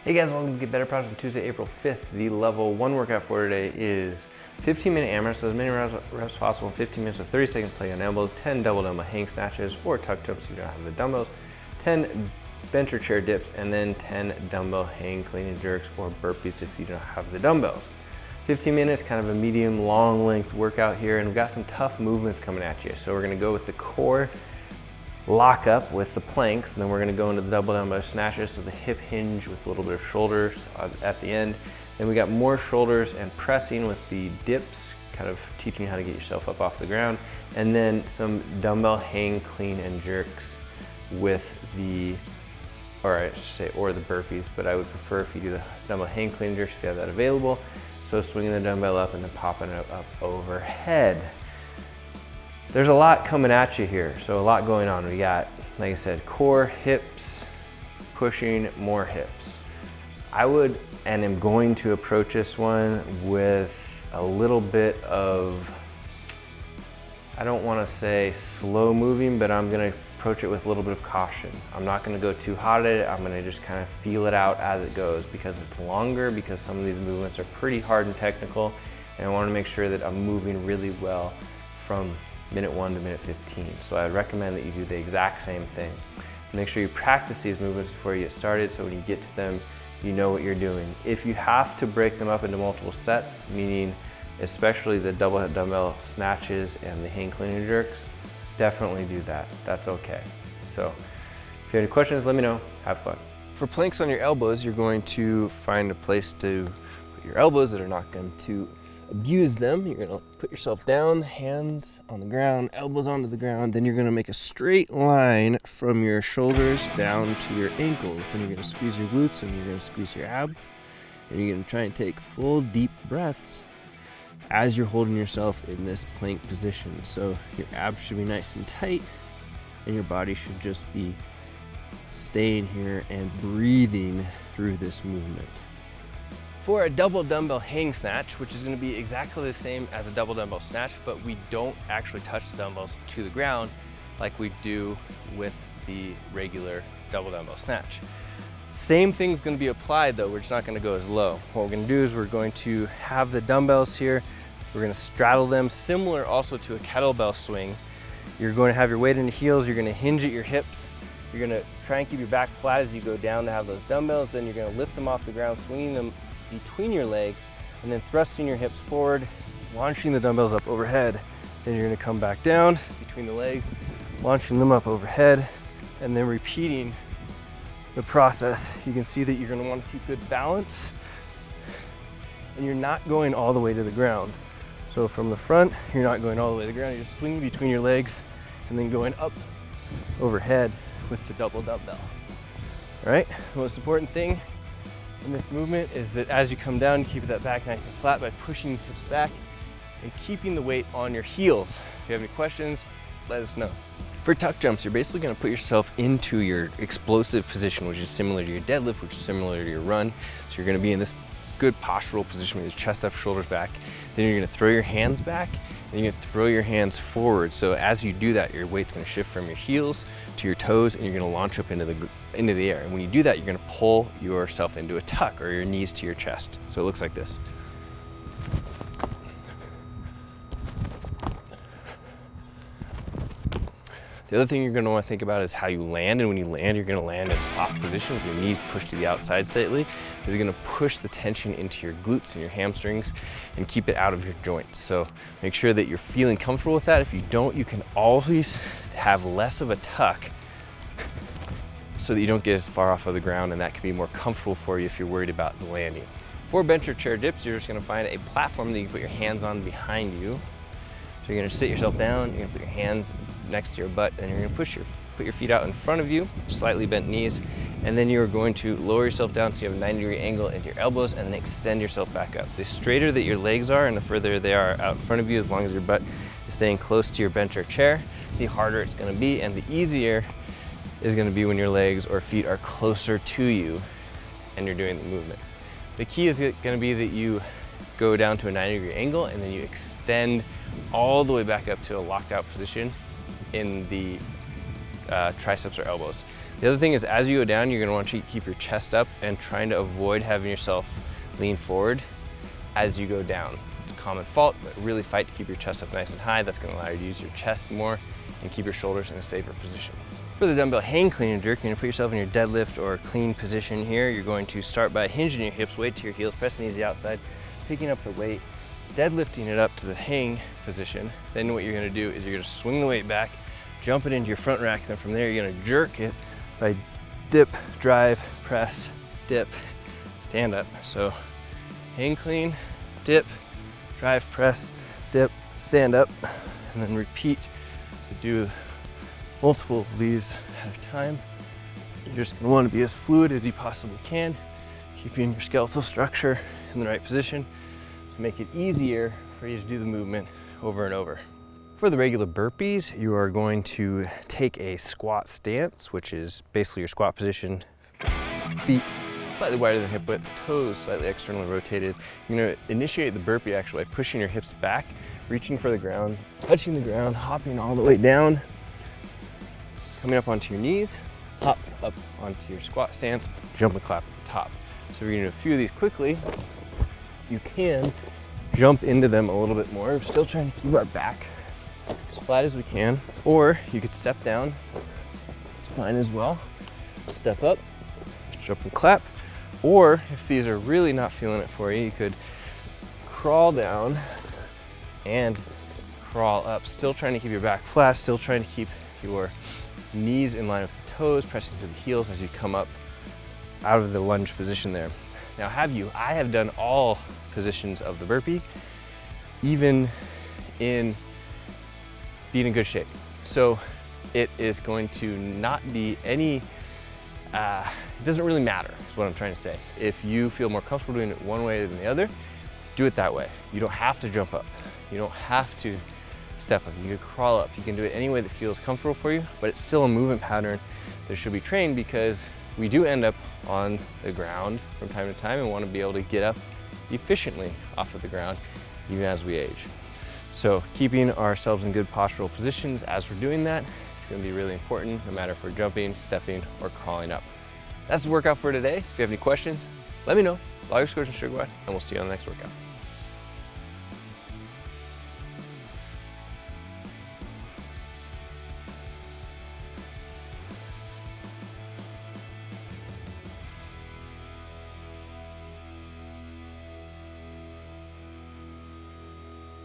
Hey guys, welcome to Get Better Project on Tuesday, April 5th. The level 1 workout for today is 15-minute AMRAP, so as many reps as possible in 15 minutes with 30-second play on elbows, 10 double dumbbell hang snatches or tuck jumps if you don't have the dumbbells, 10 bench or chair dips, and then 10 dumbbell hang clean and jerks or burpees if you don't have the dumbbells. 15 minutes, kind of a medium long length workout here, and we've got some tough movements coming at you. So we're gonna go with the core lock up with the planks, and then we're gonna go into the double dumbbell snatches, so the hip hinge with a little bit of shoulders at the end. Then we got more shoulders and pressing with the dips, kind of teaching you how to get yourself up off the ground. And then some dumbbell hang clean and jerks with the, or I should say, or the burpees, but I would prefer if you do the dumbbell hang clean and jerks if you have that available. So swinging the dumbbell up and then popping it up overhead. There's a lot coming at you here, so a lot going on. We got, like I said, core, hips, pushing, more hips. I would, and am going to approach this one with a little bit of, I don't want to say slow moving, but I'm going to approach it with a little bit of caution. I'm not going to go too hot at it. I'm going to just kind of feel it out as it goes, because it's longer, because some of these movements are pretty hard and technical, and I want to make sure that I'm moving really well from minute 1 to minute 15. So I recommend that you do the exact same thing. Make sure you practice these movements before you get started, so when you get to them, you know what you're doing. If you have to break them up into multiple sets, meaning especially the double head dumbbell snatches and the hang clean and jerks, definitely do that. That's okay. So if you have any questions, let me know. Have fun. For planks on your elbows, you're going to find a place to put your elbows that are not going to abuse them. You're gonna put yourself down, hands on the ground, elbows onto the ground. Then you're gonna make a straight line from your shoulders down to your ankles. Then you're gonna squeeze your glutes and you're gonna squeeze your abs. And you're gonna try and take full deep breaths as you're holding yourself in this plank position. So your abs should be nice and tight, and your body should just be staying here and breathing through this movement. For a double dumbbell hang snatch, which is going to be exactly the same as a double dumbbell snatch, but we don't actually touch the dumbbells to the ground like we do with the regular double dumbbell snatch. Same thing's going to be applied though, we're just not going to go as low. What we're going to do is we're going to have the dumbbells here, we're going to straddle them, similar also to a kettlebell swing. You're going to have your weight in the heels, you're going to hinge at your hips, you're going to try and keep your back flat as you go down to have those dumbbells, then you're going to lift them off the ground, swinging them between your legs, and then thrusting your hips forward, launching the dumbbells up overhead. Then you're gonna come back down between the legs, launching them up overhead, and then repeating the process. You can see that you're gonna want to keep good balance, and you're not going all the way to the ground. So from the front, you're not going all the way to the ground, you're just swinging between your legs, and then going up overhead with the double dumbbell. All right, the most important thing in this movement is that as you come down, you keep that back nice and flat by pushing the hips back and keeping the weight on your heels. If you have any questions, let us know. For tuck jumps, you're basically gonna put yourself into your explosive position, which is similar to your deadlift, which is similar to your run. So you're gonna be in this good postural position with your chest up, shoulders back. Then you're gonna throw your hands back, and you're gonna throw your hands forward. So as you do that, your weight's gonna shift from your heels to your toes, and you're gonna launch up into the air. And when you do that, you're gonna pull yourself into a tuck, or your knees to your chest. So it looks like this. The other thing you're gonna wanna think about is how you land, and when you land, you're gonna land in a soft position with your knees pushed to the outside slightly. You're gonna push the tension into your glutes and your hamstrings and keep it out of your joints. So make sure that you're feeling comfortable with that. If you don't, you can always have less of a tuck so that you don't get as far off of the ground, and that can be more comfortable for you if you're worried about the landing. For bench or chair dips, you're just gonna find a platform that you can put your hands on behind you. So you're gonna sit yourself down, you're gonna put your hands next to your butt, and you're gonna put your feet out in front of you, slightly bent knees, and then you're going to lower yourself down so you have a 90-degree angle into your elbows, and then extend yourself back up. The straighter that your legs are and the further they are out in front of you, as long as your butt is staying close to your bench or chair, the harder it's gonna be, and the easier is gonna be when your legs or feet are closer to you and you're doing the movement. The key is gonna be that you go down to a 90-degree angle, and then you extend all the way back up to a locked out position in the triceps or elbows. The other thing is, as you go down, you're gonna want to keep your chest up and trying to avoid having yourself lean forward as you go down. It's a common fault, but really fight to keep your chest up nice and high. That's gonna allow you to use your chest more and keep your shoulders in a safer position. For the dumbbell hang, clean, and jerk, you're gonna put yourself in your deadlift or clean position here. You're going to start by hinging your hips, weight to your heels, press the knees to the outside, picking up the weight, deadlifting it up to the hang position. Then what you're gonna do is you're gonna swing the weight back, jump it into your front rack, then from there you're gonna jerk it by dip, drive, press, dip, stand up. So hang clean, dip, drive, press, dip, stand up, and then repeat to do multiple of these at a time. You're just gonna wanna be as fluid as you possibly can, keeping your skeletal structure in the right position to make it easier for you to do the movement over and over. For the regular burpees, you are going to take a squat stance, which is basically your squat position, feet slightly wider than hip width, toes slightly externally rotated. You're gonna initiate the burpee actually by pushing your hips back, reaching for the ground, touching the ground, hopping all the way down, coming up onto your knees, hop up onto your squat stance, jump and clap at the top. So we're gonna do a few of these quickly. You can jump into them a little bit more. We're still trying to keep our back as flat as we can, or you could step down. It's fine as well. Step up, jump and clap. Or if these are really not feeling it for you, you could crawl down and crawl up. Still trying to keep your back flat, still trying to keep your knees in line with the toes, pressing through the heels as you come up out of the lunge position there. Now I have done all positions of the burpee, even in being in good shape. So it is going to not be any, it doesn't really matter, is what I'm trying to say. If you feel more comfortable doing it one way than the other, do it that way. You don't have to jump up. You don't have to step up. You can crawl up. You can do it any way that feels comfortable for you, but it's still a movement pattern that should be trained because we do end up on the ground from time to time and want to be able to get up efficiently off of the ground, even as we age. So keeping ourselves in good postural positions as we're doing that is going to be really important, no matter if we're jumping, stepping, or crawling up. That's the workout for today. If you have any questions, let me know. Log your scores and sugar and we'll see you on the next workout.